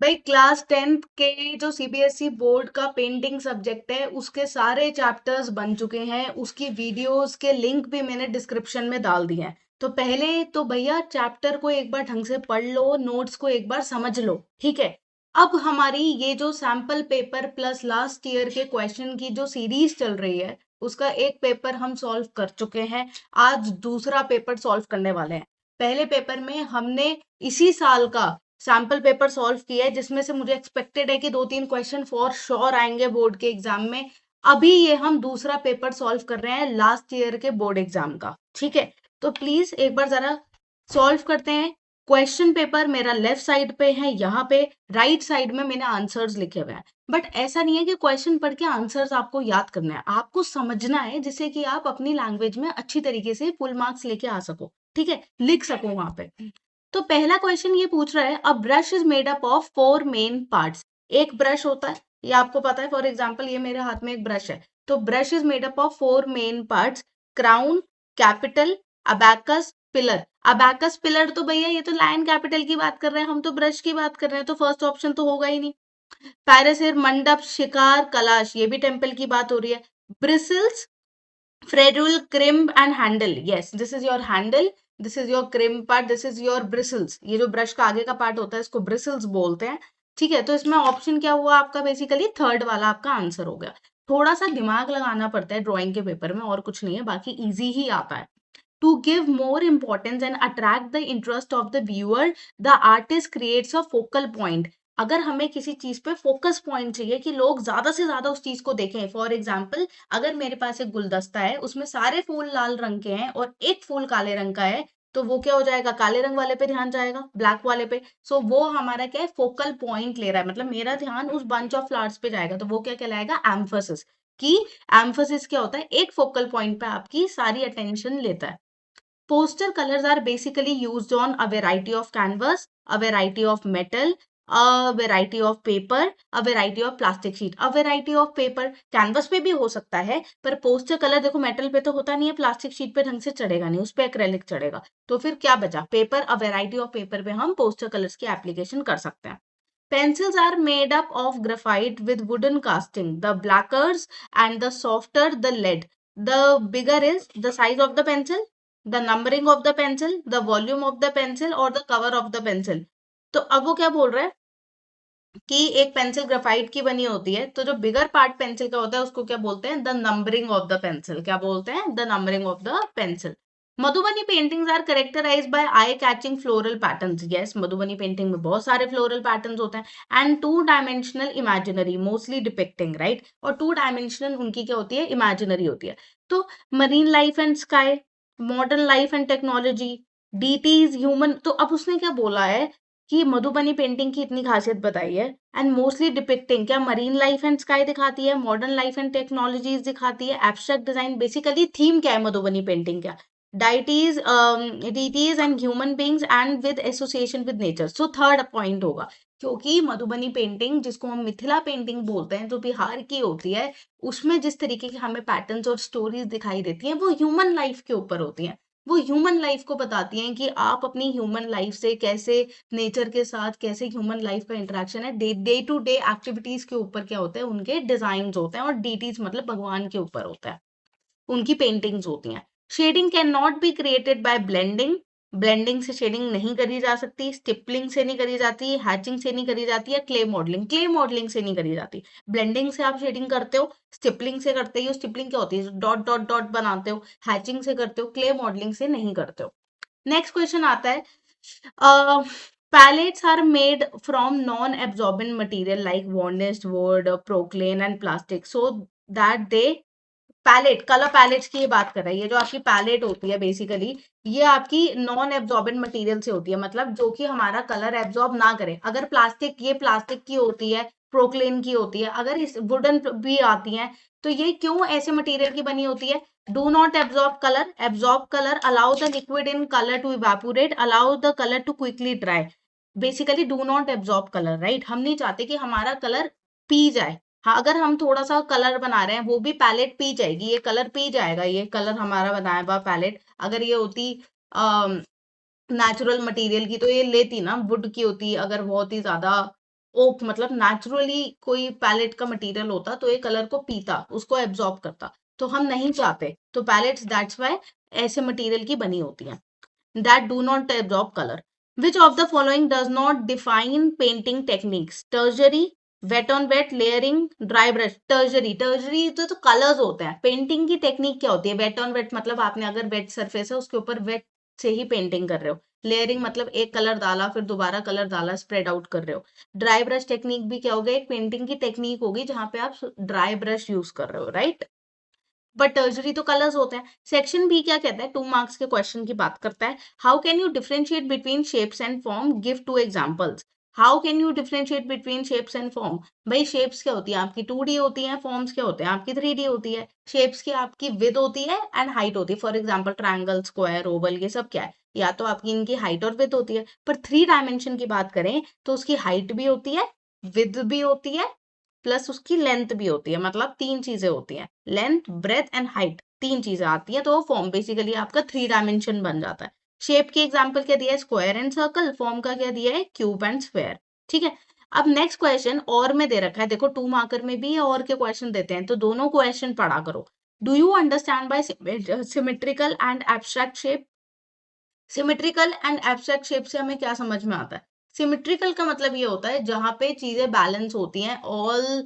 भाई class 10th के जो सीबीएसई बोर्ड का पेंटिंग सब्जेक्ट है उसके सारे चैप्टर्स बन चुके हैं, उसकी वीडियोस के लिंक भी मैंने डिस्क्रिप्शन में डाल दिए हैं। तो पहले तो भैया चैप्टर को एक बार ढंग से पढ़ लो, नोट्स को एक बार समझ लो, ठीक है। अब हमारी ये जो sample paper plus last year के क्वेश्चन की जो सीरीज चल रही है उसका एक पेपर हम सॉल्व कर चुके हैं। आज दूसरा पेपर सॉल्व करने वाले हैं। पहले पेपर में हमने इसी साल का सैम्पल पेपर सॉल्व किया है, जिसमें से मुझे एक्सपेक्टेड है कि 2-3 क्वेश्चन फॉर श्योर आएंगे बोर्ड के एग्जाम में। अभी ये हम दूसरा पेपर सॉल्व कर रहे हैं लास्ट ईयर के बोर्ड एग्जाम का, ठीक है। तो प्लीज एक बार जरा सॉल्व करते हैं। क्वेश्चन पेपर मेरा लेफ्ट साइड पे है, यहाँ पे राइट साइड में मैंने आंसर्स लिखे हुए हैं। बट ऐसा नहीं है कि क्वेश्चन पढ़ के आंसर्स आपको याद करना है, आपको समझना है जिससे कि आप अपनी लैंग्वेज में अच्छी तरीके से फुल मार्क्स लेके आ सको, ठीक है, लिख सको वहां पे। तो पहला क्वेश्चन ये पूछ रहा है, a brush is made up of 4 main parts. एक ब्रश होता है, ये आपको पता है। फॉर एग्जांपल ये मेरे हाथ में एक ब्रश है, तो brush is made up of 4 main parts, crown, capital, abacus, pillar. Abacus pillar तो भैया ये तो लायन कैपिटल की बात कर रहे हैं, हम तो ब्रश की बात कर रहे हैं, तो फर्स्ट ऑप्शन तो होगा ही नहीं। पैरासिर, मंडप, शिकार, कलाश, ये भी टेम्पल की बात हो रही है। Bristles, ferrule, crimp and handle. Yes, this is your handle, this is your crimp part, this is your bristles. ये जो ब्रश का आगे का पार्ट होता है इसको ब्रिसल्स बोलते हैं, ठीक है। तो इसमें ऑप्शन क्या हुआ आपका, बेसिकली थर्ड वाला आपका आंसर हो गया। थोड़ा सा दिमाग लगाना पड़ता है ड्राइंग के पेपर में, और कुछ नहीं है, बाकी इजी ही आता है। To give more importance and attract the interest of the viewer, the artist creates a focal point. अगर हमें किसी चीज पे फोकस पॉइंट चाहिए कि लोग ज्यादा से ज्यादा उस चीज को देखें, फॉर एग्जाम्पल अगर मेरे पास एक गुलदस्ता है उसमें सारे फूल लाल रंग के हैं और एक फूल काले रंग का है, तो वो क्या हो जाएगा, काले रंग वाले पे ध्यान जाएगा, ब्लैक वाले पे। सो वो हमारा क्या है, फोकल पॉइंट ले रहा है, मतलब मेरा ध्यान उस बंच ऑफ फ्लावर्स पे जाएगा, तो वो क्या कहलाएगा, एम्फोसिस। कि एम्फोसिस क्या होता है, एक फोकल पॉइंट पे आपकी सारी अटेंशन लेता है। Poster colors are basically used on a variety of canvas, a variety of metal, a variety of paper, a variety of plastic sheet. A variety of paper canvas पे भी हो सकता है, पर पोस्टर कलर देखो metal पे तो होता नहीं है, प्लास्टिक शीट पे ढंग से चढ़ेगा नहीं, उस पे एक्रेलिक चढ़ेगा। तो फिर क्या बचा, paper. A variety of paper पे हम पोस्टर कलर्स की एप्लीकेशन कर सकते हैं। Pencils are made up of graphite with wooden casting. The blacker and the softer the lead, the bigger is the size of the pencil, the numbering of the pencil, the volume of the pencil or the cover of the pencil. तो अब वो क्या बोल रहा है कि एक pencil graphite की बनी होती है, तो जो बिगर पार्ट पेंसिल का होता है उसको क्या बोलते हैं, the numbering of the pencil. क्या बोलते हैं, the numbering of the pencil. Madhubani paintings are characterized by eye catching floral patterns. Yes, Madhubani painting में बहुत सारे फ्लोरल पैटर्न्स होते हैं। And two dimensional imaginary mostly depicting, right. और टू डायमेंशनल उनकी क्या होती है, इमेजिनरी होती है। तो marine life and sky, modern life and technology, deities human. तो अब उसने क्या बोला है कि मधुबनी पेंटिंग की इतनी खासियत बताई है, एंड मोस्टली डिपिक्टिंग, क्या मरीन लाइफ एंड स्काई दिखाती है, मॉडर्न लाइफ एंड टेक्नोलॉजीज दिखाती है, एब्स्ट्रैक्ट डिजाइन। बेसिकली थीम क्या है मधुबनी पेंटिंग का, deities, deities and human beings and with association with nature. So third point होगा, क्योंकि मधुबनी पेंटिंग जिसको हम मिथिला पेंटिंग बोलते हैं, जो बिहार की होती है, उसमें जिस तरीके के हमें पैटर्न्स और स्टोरीज दिखाई देती हैं वो ह्यूमन लाइफ के ऊपर होती हैं। वो ह्यूमन लाइफ को बताती हैं कि आप अपनी ह्यूमन लाइफ से कैसे, नेचर के साथ कैसे ह्यूमन लाइफ का इंटरेक्शन है, डे टू डे एक्टिविटीज के ऊपर क्या होता है, उनके डिजाइन होते हैं। और डीटीज मतलब भगवान के ऊपर होता है, उनकी पेंटिंग्स होती हैं। Shading can not be created by blending, blending से शेडिंग नहीं करी जा सकती, स्टिपलिंग से नहीं करी जाती, हैचिंग से नहीं करी जाती, या क्ले मॉडलिंग, क्ले मॉडलिंग से नहीं करी जाती। ब्लेंडिंग से आप शेडिंग करते हो, स्टिपलिंग से करते हो, स्टिपलिंग क्या होती है, डॉट डॉट डॉट बनाते हो, हैचिंग से करते हो, क्ले मॉडलिंग से नहीं करते हो। नेक्स्ट क्वेश्चन आता है, pallets are made from non-absorbent material like varnished wood, proclaim and plastic so that they, palette, colour palettes की ये बात कर रही है। ये जो आपकी पैलेट होती है बेसिकली, ये आपकी नॉन एब्जॉर्बेंट मटेरियल से होती है, मतलब जो कि हमारा कलर एब्जॉर्ब ना करे। अगर प्लास्टिक, ये प्लास्टिक की होती है, प्रोक्लेन की होती है, अगर इस वुडन भी आती हैं, तो ये क्यों ऐसे मटेरियल की बनी होती है, do not absorb colour, absorb colour, allow the liquid in colour to evaporate, allow the colour to quickly dry. Basically do not absorb colour, right. हम नहीं चाहते कि हमारा कलर पी जाए। हाँ, अगर हम थोड़ा सा कलर बना रहे हैं, वो भी पैलेट पी जाएगी, ये कलर पी जाएगा, ये कलर हमारा बनाया हुआ पैलेट। अगर ये होती नेचुरल मटेरियल की तो ये लेती ना, वुड की होती, अगर बहुत ही ज्यादा ओक मतलब नेचुरली कोई पैलेट का मटेरियल होता तो एक कलर को पीता, उसको एब्जॉर्ब करता, तो हम नहीं चाहते, तो पैलेट्स दैट्स वाई ऐसे मटेरियल की बनी होती हैं that do not absorb color. Which of the following does not define painting techniques? Tertiary, wet on wet, layering, dry brush. Tertiary तो कलर्स होते हैं। पेंटिंग की टेक्निक क्या होती है? वेट ऑन वेट मतलब आपने अगर वेट सरफेस है उसके ऊपर वेट से ही पेंटिंग कर रहे हो। लेयरिंग मतलब एक कलर डाला फिर दोबारा कलर डाला, स्प्रेड आउट कर रहे हो। ड्राई ब्रश टेक्निक भी क्या होगा? एक पेंटिंग की टेक्निक होगी जहां पे आप ड्राई ब्रश यूज कर रहे हो, राइट? बट टर्जरी तो कलर्स होते हैं। सेक्शन बी क्या कहता है? 2 मार्क्स के क्वेश्चन की बात करता है। How can you differentiate between shapes and form? Give 2 examples. How can you differentiate between shapes and form? भाई शेप्स क्या होती है आपकी? 2D होती है। फॉर्म्स क्या होते हैं आपकी? 3D होती है। शेप्स की आपकी विड्थ होती है एंड हाइट होती है। For example triangle, square, Oval, ये सब क्या है? या तो आपकी इनकी हाइट और विड्थ होती है। पर 3 डायमेंशन की बात करें तो उसकी हाइट भी होती है, विड्थ भी होती है, प्लस उसकी लेंथ भी होती है। मतलब 3 चीजें होती हैं, लेंथ, ब्रेथ एंड हाइट, 3 चीजें आती हैं, तो वो फॉर्म बेसिकली आपका 3 डायमेंशन बन जाता है। शेप की एग्जांपल क्या दिया है? Square and circle. फॉर्म का क्या दिया है? Cube and square. ठीक है। अब नेक्स्ट क्वेश्चन और में दे रखा है, देखो 2 मार्कर में भी और के क्वेश्चन देते हैं, तो दोनों क्वेश्चन पढ़ा करो। Do you understand by symmetrical and abstract shape? Symmetrical and abstract shape से हमें क्या समझ में आता है? सिमेट्रिकल का मतलब ये होता है जहां पे चीजें बैलेंस होती हैं, all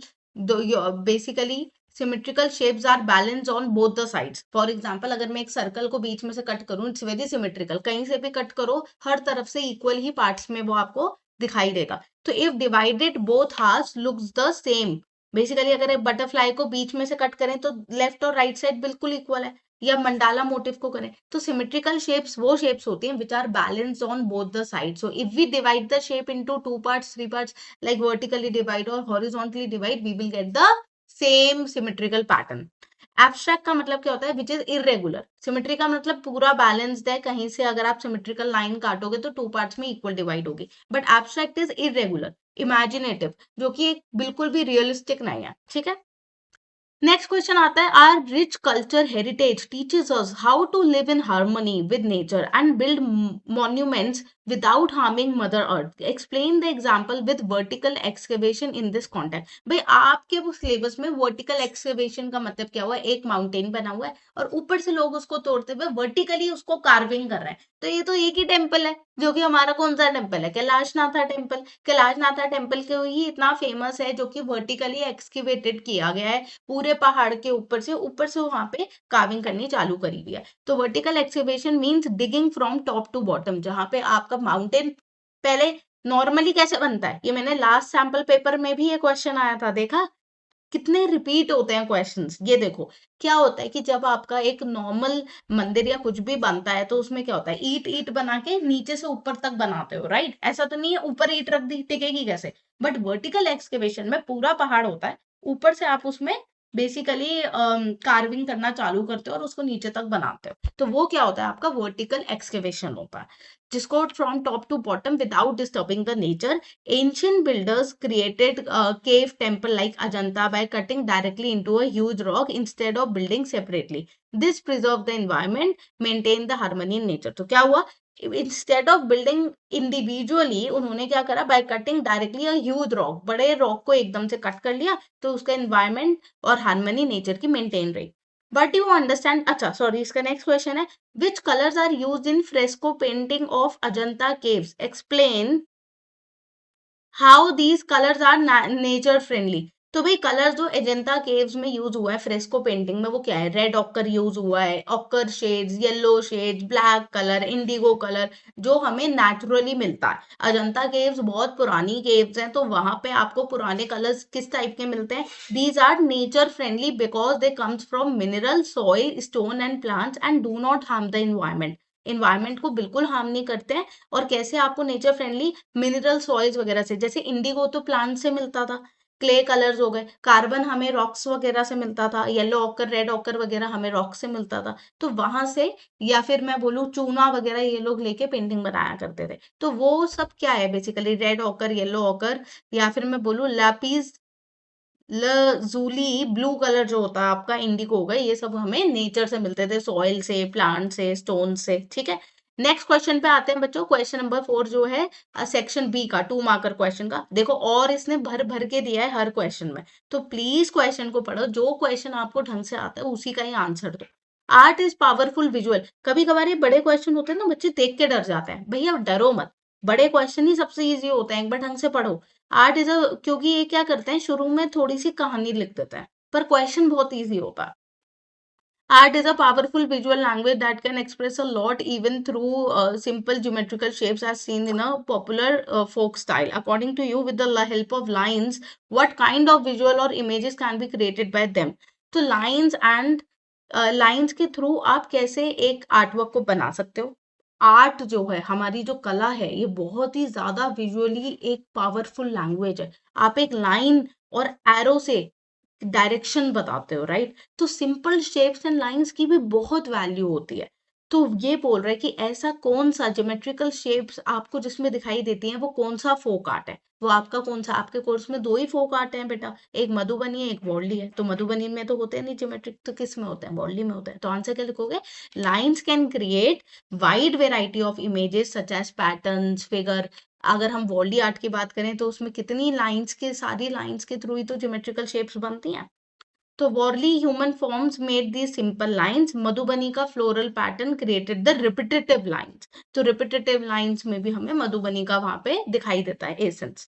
basically symmetrical shapes are balance on both the sides. For example अगर मैं एक सर्कल को बीच में से कट करूं, इट्स वेरी सिमेट्रिकल। कहीं से भी कट करो, हर तरफ से इक्वल ही पार्ट्स में वो आपको दिखाई देगा। तो if divided both halves looks the same, basically अगर एक बटरफ्लाई को बीच में से कट करें तो लेफ्ट और राइट साइड बिल्कुल इक्वल है, या मंडाला मोटिव को करें तो सिमेट्रिकल शेप्स वो शेप्स होती हैं which are balanced on both the side. So if we divide the shape into 2 parts, 3 parts, like vertically divide or horizontally divide, we will get the same symmetrical pattern. Abstract का मतलब क्या होता है? Which is irregular. Symmetry का मतलब पूरा balanced है, कहीं से अगर आप सिमेट्रिकल लाइन काटोगे तो 2 पार्ट्स में इक्वल डिवाइड होगी। But abstract is irregular, imaginative, जो कि एक बिल्कुल भी रियलिस्टिक नहीं है। ठीक है। नेक्स्ट क्वेश्चन आता है, our rich culture heritage teaches us how to live in harmony with nature and build monuments without harming mother earth. Explain the example with vertical excavation in this context. भाई आपके वो syllabus में vertical excavation का मतलब क्या हुआ? एक mountain बना हुआ है और ऊपर से लोग उसको तोड़ते हुए वर्टिकली उसको कार्विंग कर रहे हैं, तो ये तो एक ही टेम्पल है, जो कि हमारा कौन सा टेम्पल है? कैलाशनाथा टेम्पल। कैलाशनाथा टेम्पल क्यों ही इतना फेमस है? जो कि वर्टिकली एक्सकेवेटेड किया गया है, पूरे पहाड़ के ऊपर से वहां पे कार्विंग करनी चालू करी हुई है। तो vertical excavation means digging from top to bottom, जहां पे आपका माउंटेन पहले नॉर्मली कैसे बनता है, ये मैंने लास्ट सैंपल पेपर में भी ये क्वेश्चन आया था, देखा कितने रिपीट होते हैं क्वेश्चंस। ये देखो क्या होता है कि जब आपका एक नॉर्मल मंदिर या कुछ भी बनता है तो उसमें क्या होता है? ईट ईट बना के नीचे से ऊपर तक बनाते हो, राइट? ऐसा तो नहीं है ऊपर ईट रख दी टिकेगी कैसे? बट वर्टिकल एक्सकेवेशन में पूरा पहाड़ होता है, ऊपर से आप उसमें बेसिकली कार्विंग करना चालू करते हो और उसको नीचे तक बनाते हो, तो वो क्या होता है? आपका वर्टिकल एक्सकेवेशन होता है, जिसको from top to bottom without disturbing the nature. Ancient builders created a cave temple like Ajanta by cutting directly into a huge rock instead of building separately. This preserved the environment, maintained the harmony in nature. तो क्या हुआ? Instead of building individually उन्होंने क्या करा? By cutting directly a huge rock, बड़े rock को एकदम से कट कर लिया, तो उसका एनवायरमेंट और हार्मनी नेचर की मेंटेन रही। बट यू अंडरस्टैंड, अच्छा सॉरी, इसका नेक्स्ट क्वेश्चन है, which colours are used in fresco painting of Ajanta caves? Explain how these colours are nature friendly. तो भाई कलर जो एजेंटा केव्स में यूज हुआ है फ्रेस्को पेंटिंग में, वो क्या है? रेड ऑकर यूज हुआ है, occur shades, yellow shades, black colour, Indigo colour, जो हमें नेचुरली मिलता है। अजंता केव्स बहुत पुरानी केव्स हैं, तो वहां पे आपको पुराने कलर्स किस टाइप के मिलते हैं? These are nature friendly because they comes from mineral, soil, stone and plants and do not harm the environment. Environment को बिल्कुल हार्म नहीं करते हैं। और कैसे आपको नेचर फ्रेंडली? मिनरल सॉइल्स वगैरह से, जैसे इंडिगो तो प्लांट से मिलता था, क्ले कलर्स हो गए, कार्बन हमें रॉक्स वगैरह से मिलता था, येलो ऑकर, रेड ऑकर वगैरह हमें रॉक से मिलता था, तो वहां से, या फिर मैं बोलूँ चूना वगैरह ये लोग लेके पेंटिंग बनाया करते थे। तो वो सब क्या है? Basically red occur, yellow occur, या फिर मैं बोलूँ लैपिस लजूली ब्लू कलर जो होता है आपका, इंडिगो हो गए, ये सब हमें नेचर से मिलते थे, सॉइल से, प्लांट से, स्टोन से। ठीक है। नेक्स्ट क्वेश्चन पे आते हैं बच्चों, क्वेश्चन नंबर 4 जो है सेक्शन बी का 2 मार्कर क्वेश्चन का। देखो और इसने भर भर के दिया है हर क्वेश्चन में, तो प्लीज क्वेश्चन को पढ़ो, जो क्वेश्चन आपको ढंग से आता है उसी का ही आंसर दो। Art is powerful visual. कभी कभार ये बड़े क्वेश्चन होते हैं ना, बच्चे देख के डर जाते हैं, भैया डरो मत, बड़े क्वेश्चन ही सबसे इजी होते हैं, एक बार ढंग से पढ़ो। आर्ट इज अ, क्योंकि ये क्या करते हैं, शुरू में थोड़ी सी कहानी लिख देते हैं, पर क्वेश्चन बहुत इजी होता है। Art is a powerful visual language that can express a lot even through simple geometrical shapes as seen in a popular folk style. According to you, with the help of lines, what kind of visual or images can be created by them? तो lines and lines के through आप कैसे एक artwork को बना सकते हो? Art जो है, हमारी जो कला है, ये बहुत ही ज्यादा विजुअली एक पावरफुल लैंग्वेज है। आप एक लाइन और एरो से डायरेक्शन बताते हो, राइट? तो सिंपल शेप्स एंड लाइंस की भी बहुत वैल्यू होती है। तो ये बोल रहा है कि ऐसा कौन सा ज्योमेट्रिकल शेप्स आपको जिसमें दिखाई देती हैं, वो कौन सा फोक आर्ट है, वो आपका कौन सा। आपके कोर्स में 2 ही फोक आर्ट है बेटा, एक मधुबनी है, एक वर्ली है। तो मधुबनी में तो होते हैं नहीं ज्योमेट्रिक, तो किस में होते हैं, वर्ली में होते हैं। तो आंसर क्या लिखोगे? Lines can create wide variety of images such as patterns, figure. अगर हम वर्ली आर्ट की बात करें तो उसमें कितनी लाइंस के, सारी लाइंस के थ्रू ही तो ज्योमेट्रिकल शेप्स बनती हैं। तो वॉरली ह्यूमन फॉर्म्स मेड दी सिंपल लाइंस, मधुबनी का floral pattern created the repetitive lines. तो रिपीटेटिव लाइंस में भी हमें मधुबनी का वहां पे दिखाई देता है एसेंस।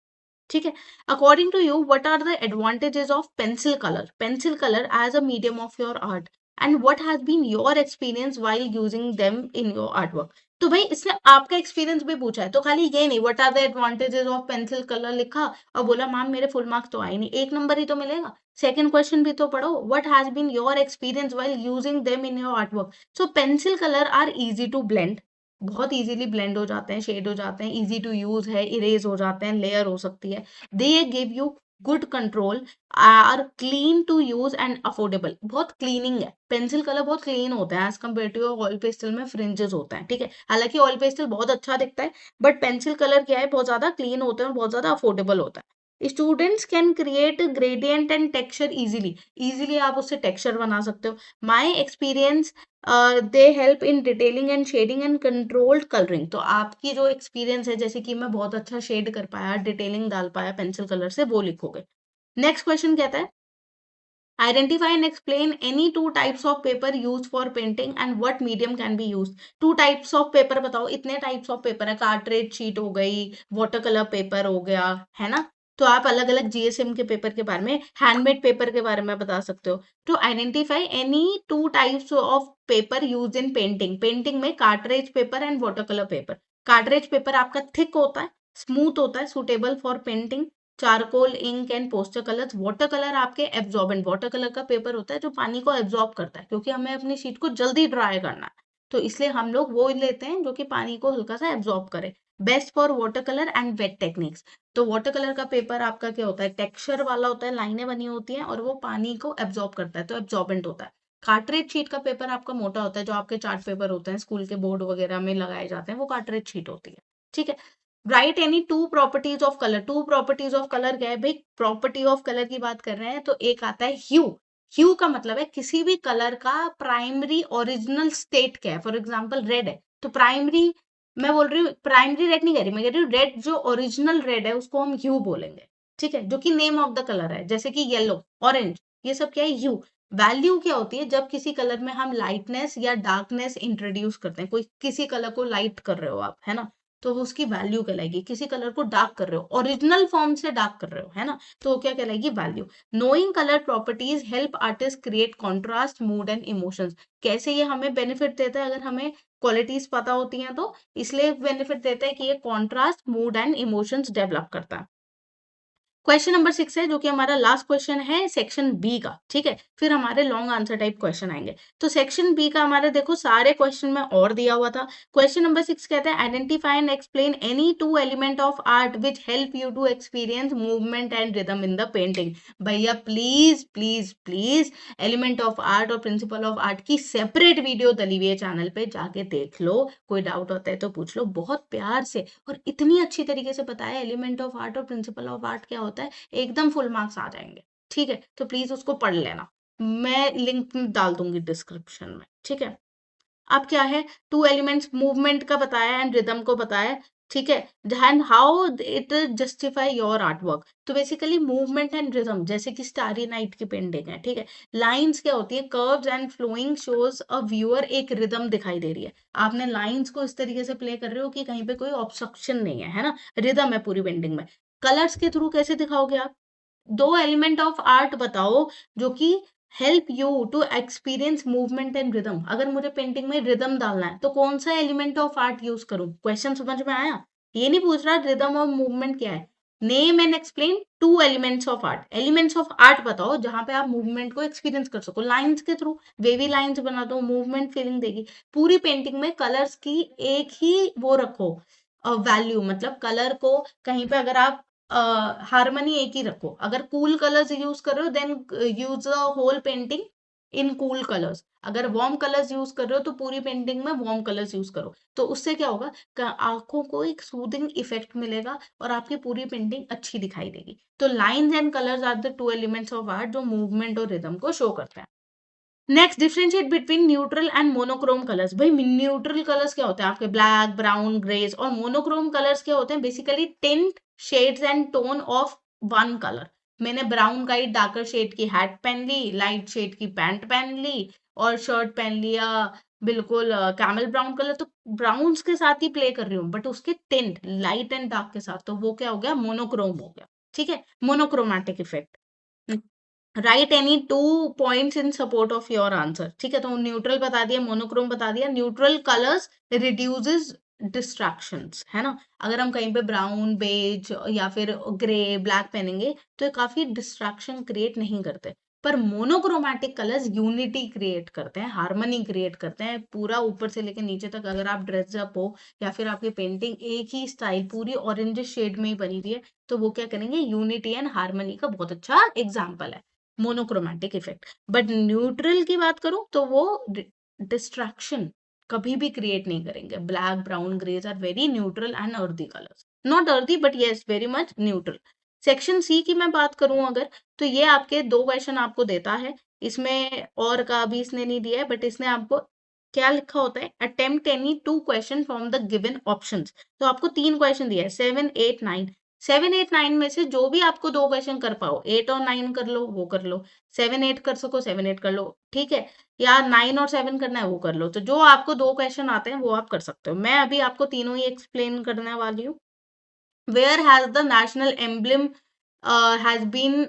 ठीक है। According to you what are the advantages of pencil colour, pencil colour as a medium of your art, and what has been your experience while using them in your artwork? तो भाई इसने आपका experience भी पूछा है, तो खाली ये नहीं what are the advantages of pencil colour लिखा और बोला मैम मेरे फुल मार्क्स तो आए नहीं, 1 नंबर ही तो मिलेगा। सेकंड क्वेश्चन भी तो पढ़ो, what has been your experience while using them in your artwork? So pencil colour are easy to blend, बहुत इजीली ब्लेंड हो जाते हैं, शेड हो जाते हैं, इजी टू यूज है, इरेज हो जाते हैं, लेयर हो सकती है। They give you good control, are clean to use and affordable. बहुत क्लीनिंग है, पेंसिल कलर बहुत क्लीन होता है as compare to oil pastel में फ्रिंजेस होते हैं। ठीक है, हालांकि ऑयल पेस्टल बहुत अच्छा दिखता है, बट पेंसिल कलर क्या है, बहुत ज्यादा क्लीन होते हैं और बहुत ज्यादा अफोर्डेबल होता है। Students can create gradient and texture easily, easily आप उससे टेक्सचर बना सकते हो। My experience they help in detailing and shading and controlled colouring. तो आपकी जो एक्सपीरियंस है, जैसे कि मैं बहुत अच्छा शेड कर पाया, डिटेलिंग डाल पाया पेंसिल कलर से, वो लिखोगे। नेक्स्ट क्वेश्चन कहता है identify and explain any 2 types of paper use for painting and what medium can be use. 2 types of paper बताओ, इतने टाइप्स ऑफ पेपर है, कार्ट्रेज शीट हो गई, वाटर कलर पेपर हो गया, है ना? तो आप अलग अलग जीएसएम के पेपर के बारे में, हैंडमेड पेपर के बारे में बता सकते हो। तो identify any 2 types of paper use in painting, painting में cartridge paper and water colour paper. Cartridge paper आपका थिक होता है, स्मूथ होता है, suitable for painting, charcoal, ink and poster colours. Water colour आपके एब्जॉर्बेंट, वाटर कलर का paper होता है जो पानी को एब्जॉर्ब करता है, क्योंकि हमें अपनी शीट को जल्दी ड्राई करना है, तो इसलिए हम लोग वो लेते हैं जो कि पानी को हल्का सा एब्जॉर्ब करे। Best for water colour and wet techniques. तो वाटर कलर का पेपर आपका क्या होता है, टेक्सचर वाला होता है, लाइनें बनी होती हैं और वो पानी को एब्जॉर्ब करता है, तो एब्जॉर्बेंट होता है। कार्ट्रेज शीट का पेपर आपका मोटा होता है, जो आपके चार्ट पेपर होते हैं स्कूल के बोर्ड वगैरह में लगाए जाते हैं, वो कार्ट्रेज शीट होती है। ठीक है। Right any 2 properties of colour. 2 properties of colour क्या है भाई, प्रॉपर्टी ऑफ कलर की बात कर रहे हैं तो एक आता है ह्यू। ह्यू का मतलब है किसी भी कलर का प्राइमरी ओरिजिनल स्टेट क्या है। फॉर एग्जांपल रेड है तो प्राइमरी, मैं बोल रही हूँ प्राइमरी रेड नहीं कह रही, मैं कह रही हूँ रेड जो ओरिजिनल रेड है उसको हम ह्यू बोलेंगे। ठीक है, जो कि नेम ऑफ द कलर है, जैसे कि येलो, ऑरेंज, ये सब क्या है, ह्यू। वैल्यू क्या होती है, जब किसी कलर में हम लाइटनेस या डार्कनेस इंट्रोड्यूस करते हैं, कोई किसी कलर को लाइट कर रहे हो आप, है ना, तो वो उसकी वैल्यू कहलाएगी। किसी कलर को डार्क कर रहे हो, ओरिजिनल फॉर्म से डार्क कर रहे हो, है ना, तो वो क्या कहलाएगी, value. Knowing colour properties help artist create contrast, mood and emotions. कैसे ये हमें बेनिफिट देता है, अगर हमें क्वालिटीज पता होती हैं तो इसलिए बेनिफिट देता है कि ये contrast, mood and emotions develop करता है। क्वेश्चन नंबर 6 है जो कि हमारा लास्ट क्वेश्चन है सेक्शन बी का। ठीक है, फिर हमारे लॉन्ग आंसर टाइप क्वेश्चन आएंगे। तो सेक्शन बी का हमारे देखो सारे क्वेश्चन में और दिया हुआ था। क्वेश्चन नंबर 6 कहता है identify and explain any 2 element of art which help you to experience movement and rhythm in the painting. भैया please please please element of art और प्रिंसिपल ऑफ आर्ट की सेपरेट वीडियो डली हुई है channel पे, जाके देख लो, कोई डाउट होता है तो पूछ लो। बहुत प्यार से और इतनी अच्छी तरीके से बताया एलिमेंट ऑफ आर्ट और प्रिंसिपल ऑफ आर्ट क्या होता है, एकदम फुल मार्क्स आ जाएंगे। ठीक है, तो प्लीज उसको पढ़ लेना, मैं लिंक डाल दूंगी डिस्क्रिप्शन में। ठीक है, अब क्या है, टू एलिमेंट्स मूवमेंट का बताया एंड रिदम को बताया, ठीक है, and how it justify your art work. तो बेसिकली मूवमेंट एंड रिदम, जैसे कि स्टारी नाइट की पेंटिंग है, ठीक है, लाइंस क्या होती है, curves and flowing shows a viewer, एक रिदम दिखाई दे रही है, आपने लाइंस को इस तरीके से प्ले कर रहे हो कि कहीं पे कोई ऑब्स्ट्रक्शन नहीं है, है ना, रिदम है पूरी पेंटिंग में। कलर्स के थ्रू कैसे दिखाओगे आप, दो एलिमेंट ऑफ आर्ट बताओ जो कि help you to experience movement and rhythm. अगर मुझे पेंटिंग में रिदम डालना है तो कौन सा एलिमेंट ऑफ आर्ट यूज करूं, क्वेश्चन समझ में आया। ये नहीं पूछ रहा रिदम और मूवमेंट क्या है, name and explain to elements of art, elements of art बताओ जहां पे आप मूवमेंट को एक्सपीरियंस कर सको, लाइंस के थ्रू, वेवी लाइंस बना दो, मूवमेंट फीलिंग देगी। पूरी पेंटिंग में कलर्स की एक ही वो रखो, वैल्यू, मतलब कलर को कहीं पे अगर आप हारमनी एक ही रखो, अगर कूल कलर्स यूज कर रहे हो then use the whole painting in cool colours, अगर वार्म कलर्स यूज कर रहे हो तो पूरी पेंटिंग में वार्म कलर्स यूज करो। तो उससे क्या होगा, आंखों को एक सूदिंग इफेक्ट मिलेगा और आपकी पूरी पेंटिंग अच्छी दिखाई देगी। तो lines and colours are the two elements of art जो मूवमेंट और रिदम को शो करते हैं। Next, differentiate between neutral and monochrome colours. भाई न्यूट्रल कलर्स क्या होते हैं आपके, ब्लैक, ब्राउन, ग्रेज, और मोनोक्रोम कलर्स क्या होते हैं, basically tint, shades and tone of one colour. मैंने ब्राउन का ही डार्कर शेड की हैट पहन ली, लाइट शेड की पैंट पहन ली, और शर्ट पहन लिया बिल्कुल कैमल ब्राउन कलर, तो ब्राउन्स के साथ ही प्ले कर रही हूँ बट उसके टिंट लाइट एंड डार्क के साथ, तो वो क्या हो गया, मोनोक्रोम हो गया, ठीक है, monochromatic effect. Right any two points in support of your answer, ठीक है, तो न्यूट्रल बता दिया, मोनोक्रोम बता दिया। न्यूट्रल कलर्स रिड्यूसेस डिस्ट्रैक्शंस, है ना, अगर हम कहीं पे ब्राउन, बेज या फिर ग्रे, ब्लैक पहनेंगे तो ये काफी डिस्ट्रैक्शन क्रिएट नहीं करते। पर मोनोक्रोमैटिक कलर्स यूनिटी क्रिएट करते हैं, हार्मनी क्रिएट करते हैं, पूरा ऊपर से लेकर नीचे तक अगर आप ड्रेस अप हो या फिर आपकी पेंटिंग एक ही स्टाइल पूरी ऑरेंज शेड में ही बनी हुई है, तो वो क्या करेंगे, यूनिटी एंड हार्मनी का बहुत अच्छा एग्जाम्पल है मोनोक्रोमैटिक इफेक्ट। बट न्यूट्रल की बात करूं तो वो डिस्ट्रैक्शन कभी भी क्रिएट नहीं करेंगे। Black, brown, greys are very neutral and earthy colours, not earthy but yes very much neutral. Section C की मैं बात करूं अगर, तो ये आपके दो क्वेश्चन आपको देता है, इसमें और का भी इसने नहीं दिया है, बट इसने आपको क्या लिखा होता है, attempt any two question from the given options. तो आपको तीन क्वेश्चन दिया है, 7, 8, 9। 7, 8, 9 में से जो भी आपको दो क्वेश्चन कर पाओ, 8 और 9 कर लो वो कर लो, 7, 8 कर सको 7, 8 कर लो, ठीक है, या 9 और 7 करना है वो कर लो। तो जो आपको दो क्वेश्चन आते हैं वो आप कर सकते हो। मैं अभी आपको तीनों ही एक्सप्लेन करने वाली हूँ। Where has the national emblem has been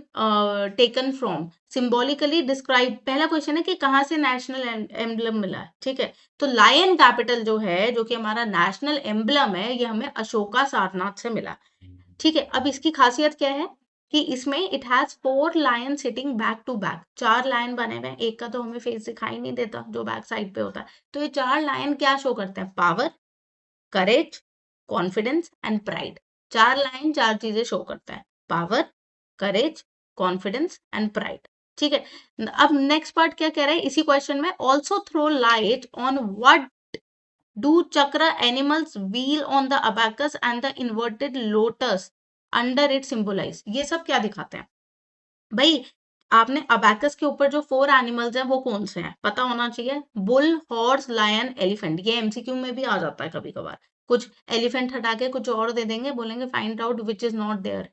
taken from, symbolically describe. पहला क्वेश्चन है कि कहाँ से नेशनल एम्बलम मिला है, ठीक है, तो लायन कैपिटल जो है, जो कि हमारा नेशनल एम्बलम है, ये हमें अशोका सारनाथ से मिला, ठीक है। अब इसकी खासियत क्या है कि इसमें it has 4 lion sitting back to back, 4 lion बने हुए हैं, एक का तो हमें फेस दिखाई नहीं देता जो बैक साइड पे होता है। तो ये 4 लायन क्या शो करते हैं, power, courage, confidence and pride. 4 line 4 चीजें शो करता है, power, courage, confidence and pride, ठीक है। अब नेक्स्ट पार्ट क्या कह रहा है इसी क्वेश्चन में, also throw light on what do chakra animals wheel on the abacus and the inverted lotus under it symbolise. ये सब क्या दिखाते हैं भाई, आपने अबैकस के ऊपर जो 4 एनिमल्स हैं वो कौन से हैं पता होना चाहिए, बुल, हॉर्स, लायन, एलिफेंट। ये एमसीक्यू में भी आ जाता है कभी कभार, कुछ एलिफेंट हटा के कुछ और दे देंगे, बोलेंगे find out which is not there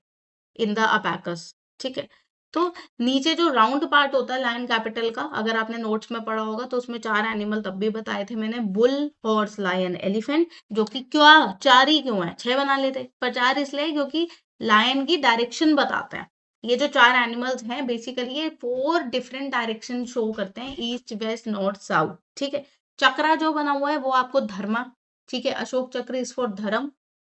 in the abacus, ठीक है। तो नीचे जो राउंड पार्ट होता है लायन कैपिटल का, अगर आपने नोट्स में पढ़ा होगा तो उसमें 4 एनिमल तब भी बताए थे मैंने, बुल, हॉर्स, लायन, एलिफेंट। जो कि क्या 4 ही क्यों है, 6 बना लेते, पर 4 इसलिए क्योंकि लायन की डायरेक्शन बताते हैं। ये जो 4 एनिमल्स हैं बेसिकली ये 4 डिफरेंट डायरेक्शन शो करते हैं, ईस्ट, वेस्ट, नॉर्थ, साउथ, ठीक है। चक्रा जो बना हुआ है वो आपको धर्मा, ठीक है, अशोक चक्र इज फॉर धर्म,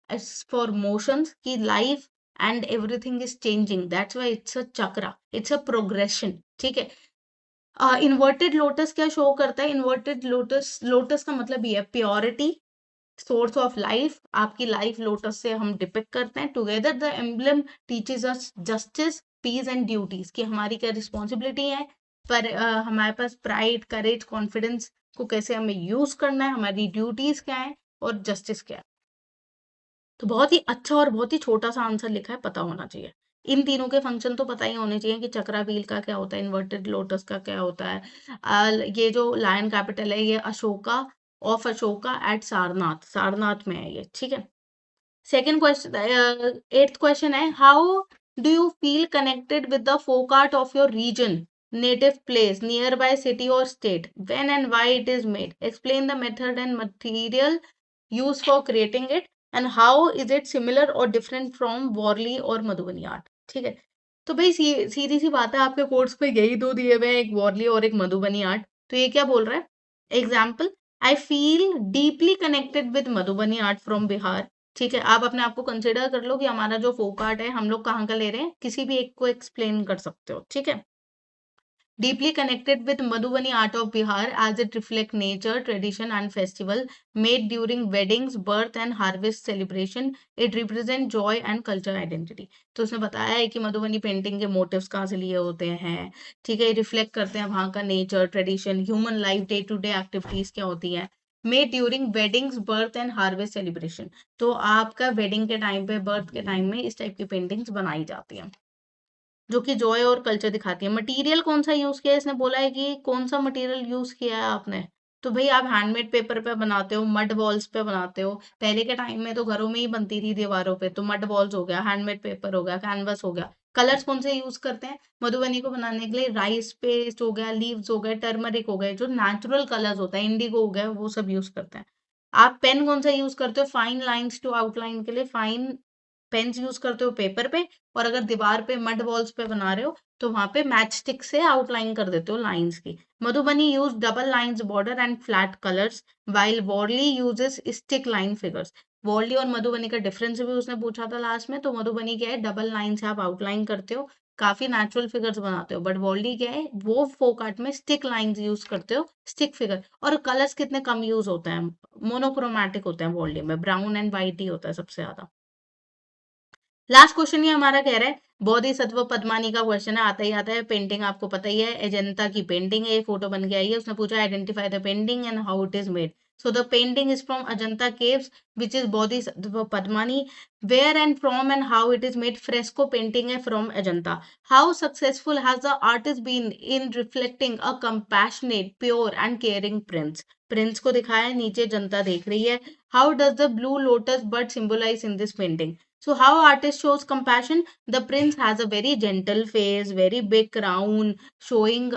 इज फॉर मोशंस की life and everything is changing, that's why it's a chakra, it's a progression, ठीक है। इन्वर्टेड लोटस क्या शो करता है, इन्वर्टेड लोटस, लोटस का मतलब ये है प्योरिटी, सोर्स ऑफ लाइफ, आपकी लाइफ लोटस से हम डिपिक्ट करते हैं। Together the emblem teaches us justice, peace and duties, कि हमारी क्या रिस्पॉन्सिबिलिटी है, पर हमारे पास प्राइड, करेज, कॉन्फिडेंस को कैसे हमें यूज करना है, हमारी ड्यूटीज क्या है और जस्टिस क्या है। तो बहुत ही अच्छा और बहुत ही छोटा सा आंसर लिखा है, पता होना चाहिए। इन तीनों के फंक्शन तो पता ही होने चाहिए कि चक्रा व्हील का क्या होता है, इन्वर्टेड लोटस का क्या होता है, ये जो लायन कैपिटल है ये अशोका ऑफ अशोका एट सारनाथ, सारनाथ में है ये, ठीक है। सेकेंड क्वेश्चन, 8th क्वेश्चन है, how do you feel connected with the folk art of your region, native place, near by city or state, when and why it is made, explain the method and material use for creating it, and how is it similar or different from Warli or Madhubani art, ठीक है। तो भाई सीधी सी बात है, आपके course पे यही दो दिए हुए हैं, एक वॉरली और एक मधुबनी आर्ट। तो ये क्या बोल रहा है, example, I feel deeply connected with Madhubani art from Bihar, ठीक है। आप अपने आप को कंसिडर कर लो कि हमारा जो फोक आर्ट है हम लोग कहाँ का ले रहे हैं, किसी भी एक को एक्सप्लेन कर सकते हो, ठीक है। Deeply connected with Madhubani art of Bihar as it reflects nature, tradition and festival made during weddings, birth and harvest celebration. It represents joy and cultural identity. तो उसने बताया है कि मधुबनी पेंटिंग के मोटिव्स कहाँ से लिए होते हैं, ठीक है, रिफ्लेक्ट करते हैं वहाँ का nature, tradition, human life, day to day activities क्या होती है, made during weddings, birth and harvest celebration. तो आपका वेडिंग के टाइम पे, बर्थ के टाइम में इस टाइप की पेंटिंग्स बनाई जाती हैं जो कि जॉय और कल्चर दिखाती है। मटेरियल कौन सा यूज किया है, इसने बोला है कि कौन सा मटेरियल यूज किया है आपने। तो भाई आप हैंडमेड पेपर पे बनाते हो, मड वॉल्स पे बनाते हो, पहले के टाइम में तो घरों में ही बनती थी दीवारों पे, तो मड वॉल्स हो गया, हैंडमेड पेपर हो गया, कैनवस हो गया। कलर्स कौन से यूज करते हैं मधुबनी को बनाने के लिए, राइस पेस्ट हो गया, लीव्स हो गए, टर्मरिक हो गए, जो नेचुरल कलर्स होता है, इंडिगो हो गया, वो सब यूज करते हैं। आप पेन कौन सा यूज करते हो फाइन लाइंस टू आउटलाइन के लिए, फाइन पेन्स यूज करते हो पेपर पे, और अगर दीवार पे मड वॉल्स पे बना रहे हो तो वहां पे मैच स्टिक से आउटलाइन कर देते हो लाइंस की। Madhubani use double lines border and flat colours, while Warli uses stick line figures. Warli और मधुबनी का डिफरेंस भी उसने पूछा था लास्ट में। तो मधुबनी क्या है, डबल लाइन से आप आउटलाइन करते हो, काफी नेचुरल फिगर्स बनाते हो, बट वॉर्ली क्या है, वो फोक आर्ट में स्टिक लाइंस यूज करते हो, स्टिक फिगर। और कलर्स कितने कम यूज होते हैं, मोनोक्रोमैटिक होते हैं वॉर्ली में, ब्राउन एंड व्हाइट ही होता है सबसे ज्यादा। लास्ट क्वेश्चन ये हमारा कह रहा है, बोधिसत्व पद्मानी का क्वेश्चन है, आता ही आता है। पेंटिंग आपको पता ही है, अजंता की पेंटिंग है, ये फोटो बन के आई है। उसने पूछा identify the painting and how it is made. So the painting is from Ajanta caves which is Bodhisattva Padmani. Where and from and how it is made, fresco painting है from Ajanta. How successful has the artist been in reflecting a compassionate, pure and caring prince. Prince को दिखाया है, नीचे जनता देख रही है। How does the blue lotus bird symbolise in this painting. So how artist shows compassion? The prince has a very gentle face, very big crown, showing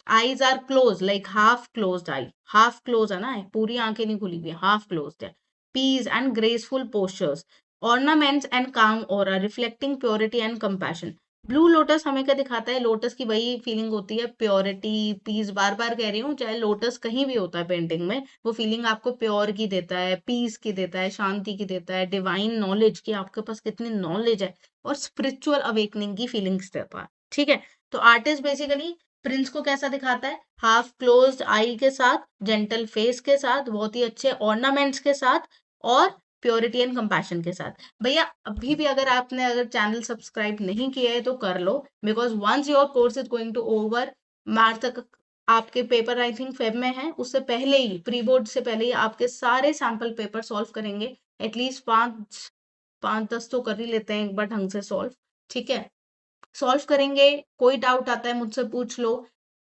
eyes are closed, like half closed eye. Half closed है ना, पूरी आंखें नहीं खुली हुई, half closed है. Peace and graceful postures. Ornaments and calm aura, reflecting purity and compassion. Blue lotus हमें क्या दिखाता है, लोटस की वही फीलिंग होती है, प्योरिटी, पीस। बार बार कह रही हूँ, चाहे लोटस कहीं भी होता है पेंटिंग में, वो फीलिंग आपको प्योर की देता है, पीस की देता है, शांति की देता है, डिवाइन नॉलेज की, आपके पास कितनी नॉलेज है, और स्पिरिचुअल अवेकनिंग की फीलिंग्स देता है, ठीक है। तो आर्टिस्ट बेसिकली प्रिंस को कैसा दिखाता है, हाफ क्लोज्ड आई के साथ, जेंटल फेस के साथ, बहुत ही अच्छे ऑर्नामेंट्स के साथ, और प्योरिटी एंड कंपैशन के साथ। भैया अभी भी अगर आपने अगर चैनल सब्सक्राइब नहीं किया है तो कर लो, because once your course is going to over, March तक आपके पेपर आई थिंक फेब में है, उससे पहले ही, प्री बोर्ड से पहले ही आपके सारे सैंपल पेपर सॉल्व करेंगे। एटलीस्ट 5-10 तो कर ही लेते हैं एक बार ढंग से सॉल्व, ठीक है। सॉल्व करेंगे, कोई डाउट आता है मुझसे पूछ लो।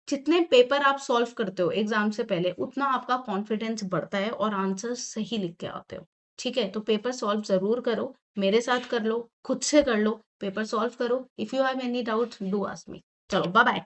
जितने पेपर आप सॉल्व करते हो एग्जाम से पहले, उतना आपका कॉन्फिडेंस बढ़ता है और आंसर सही लिख के आते हो, ठीक है। तो पेपर सॉल्व जरूर करो, मेरे साथ कर लो, खुद से कर लो, पेपर सॉल्व करो। If you have any doubt do ask me. चलो बाय बाय।